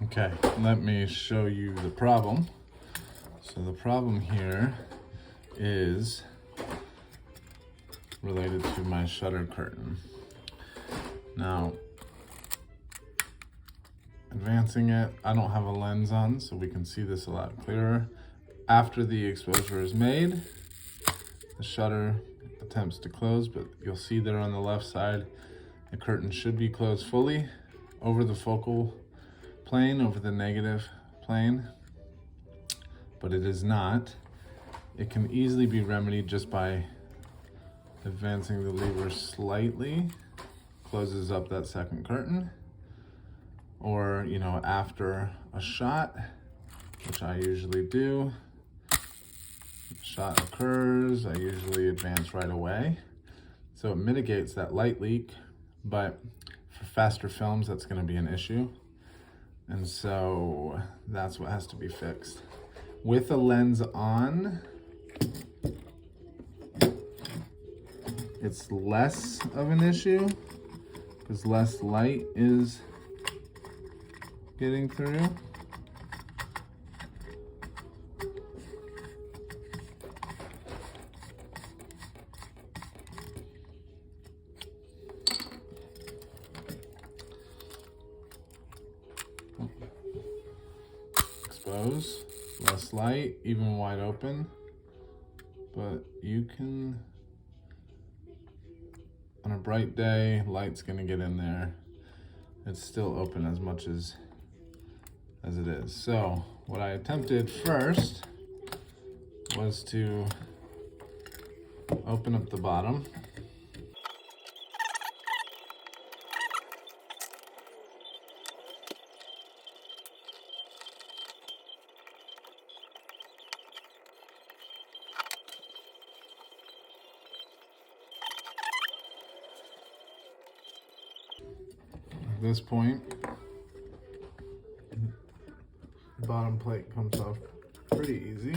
Okay, let me show you the problem. So the problem here is related to my shutter curtain. Now, advancing it, I don't have a lens on, so we can see this a lot clearer. After the exposure is made, the shutter attempts to close, but you'll see there on the left side, the curtain should be closed fully over the focal plane, over the negative plane, but it is not. It can easily be remedied just by advancing the lever slightly, closes up that second curtain, or, after a shot, which I usually do, shot occurs, I usually advance right away. So it mitigates that light leak, but for faster films, that's gonna be an issue. And so that's what has to be fixed. With a lens on, it's less of an issue because less light is getting through. Expose, less light, even wide open, but you can, on a bright day, light's gonna get in there. It's still open as much as it is. So what I attempted first was to open up the bottom. At this point, the bottom plate comes off pretty easy.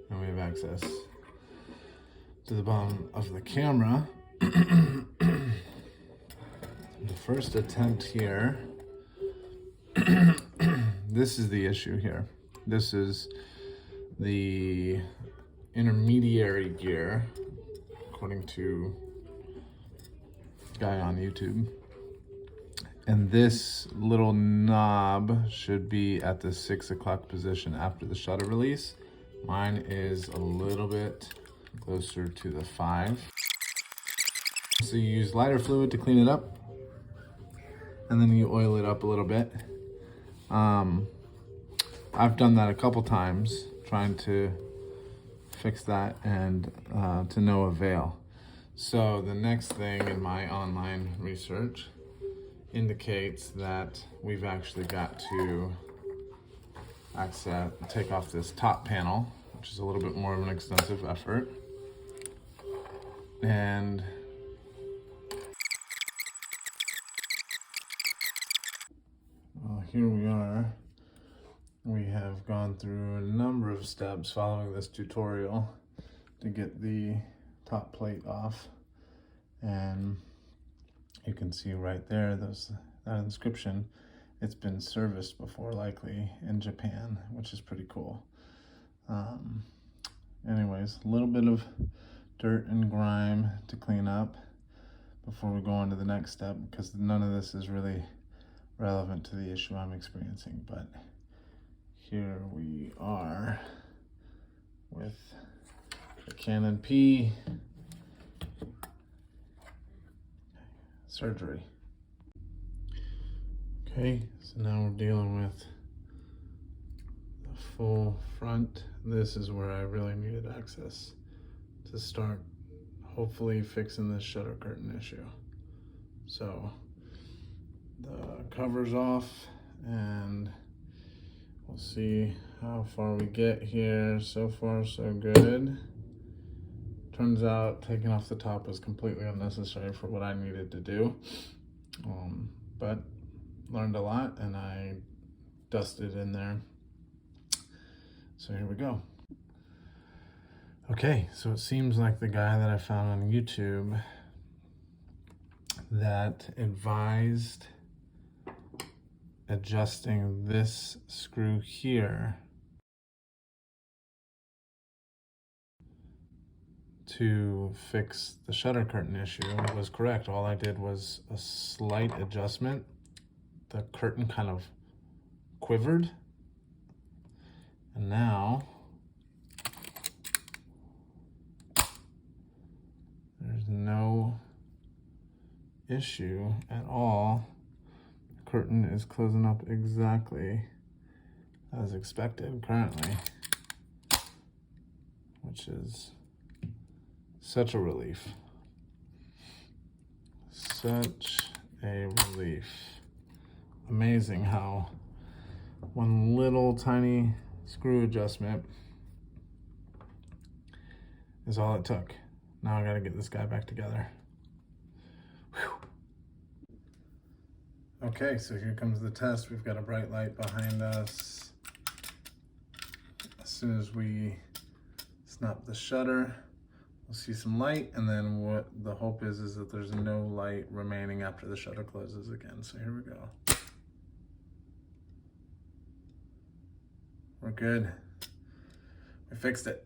And we have access to the bottom of the camera. The first attempt here, this is the issue here. This is the intermediary gear, according to a guy on YouTube. And this little knob should be at the 6 o'clock position after the shutter release. Mine is a little bit closer to the 5. So you use lighter fluid to clean it up, and then you oil it up a little bit. I've done that a couple times, trying to fix that, and to no avail. So the next thing in my online research indicates that we've actually got to take off this top panel, which is a little bit more of an extensive effort. And well, here we are. We have gone through a number of steps following this tutorial to get the top plate off. And you can see right there, that inscription. It's been serviced before, likely in Japan, which is pretty cool. Anyways, a little bit of dirt and grime to clean up before we go on to the next step, because none of this is really relevant to the issue I'm experiencing. But here we are with the Canon P surgery. Okay, so now we're dealing with the full front. This is where I really needed access to start hopefully fixing this shutter curtain issue. So the cover's off, and we'll see how far we get here. So far, so good. Turns out taking off the top was completely unnecessary for what I needed to do. But learned a lot, and I dusted in there. So here we go. Okay, so it seems like the guy that I found on YouTube that advised adjusting this screw here to fix the shutter curtain issue was correct. All I did was a slight adjustment. The curtain kind of quivered, and now there's no issue at all. The curtain is closing up exactly as expected currently, which is such a relief. Such a relief. Amazing how one little tiny screw adjustment is all it took. Now I gotta get this guy back together. Whew. Okay, so here comes the test. We've got a bright light behind us. As soon as we snap the shutter, we'll see some light, and then what the hope is that there's no light remaining after the shutter closes again. So here we go. We're good. We fixed it.